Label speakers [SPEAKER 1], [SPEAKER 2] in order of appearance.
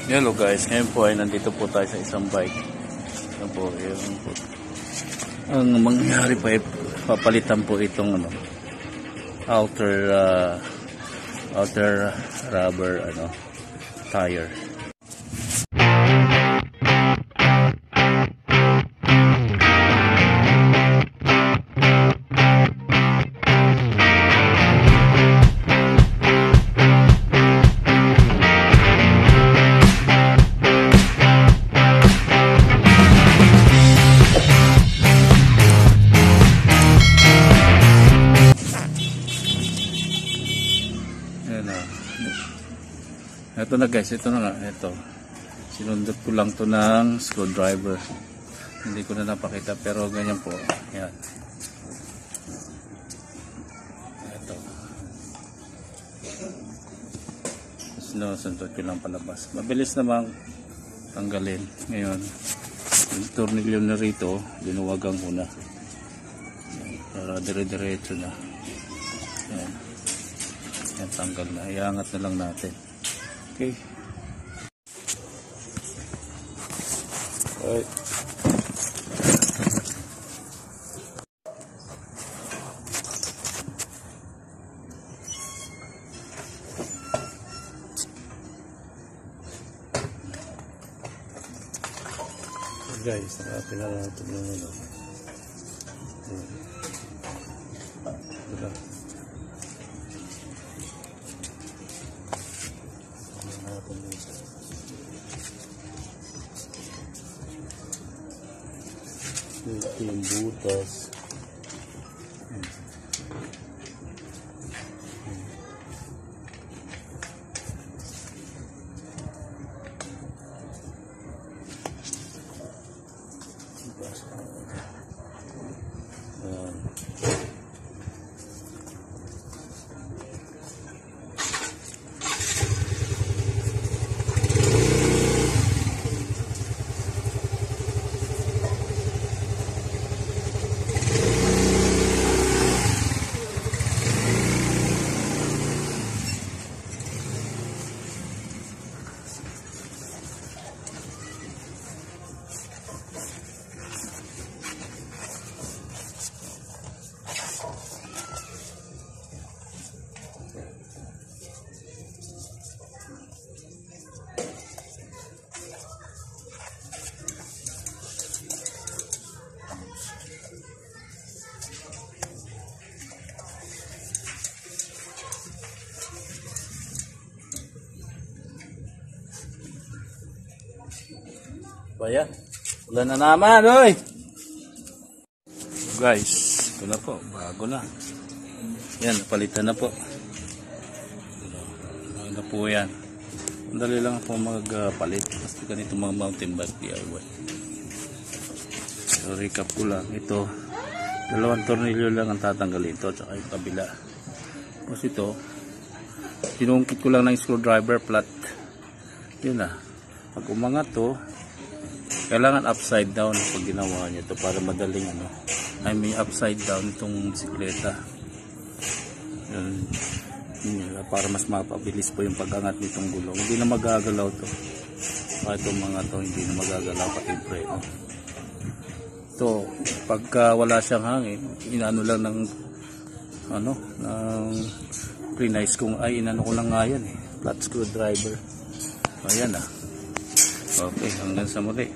[SPEAKER 1] Hello guys, ngayon po ay nandito po tayo sa isang bike. Yan po, ang mangyayari pa ay papalitan po itong outer rubber tire. Ito na guys, ito na nga, ito. Sinundot ko lang to ng screwdriver. Hindi ko na napakita pero ganyan po. Yan. Ito. Sinusundot ko lang palabas. Mabilis namang tanggalin. Ngayon, yung tornilyo na rito, dinuwagan ko na. Para dire-diretso na. Yan. Yan, tanggal na. Iangat na lang natin. Okay. Alright. Guys, nakapin na natin yung ito yung butas. Baya, ulan na naman, oy! Guys, ito na po, bago na. Yan, napalitan na po. Ano na po yan. Dali lang po magpalit. Basta ganito mga mountain bike DIY. So, recap ko lang. Ito, dalawang tornilyo lang ang tatanggalin ito, tsaka yung kabila. Tapos ito, tinungkit ko lang ng screwdriver flat. Yun na. Pag umangat to, kailangan upside down pag ginawa niyo to para madaling I mean upside down itong bisikleta. Para mas mapabilis po yung pag-angat nitong gulong. Hindi na magagalaw to. Itong mga to hindi na magagalaw pati yung preno. Ito, pagka wala siyang hangin, inano lang ng pre-nice kung ay inano ko lang nga yan flat screwdriver. Ayan Okay, hanggang sa muli.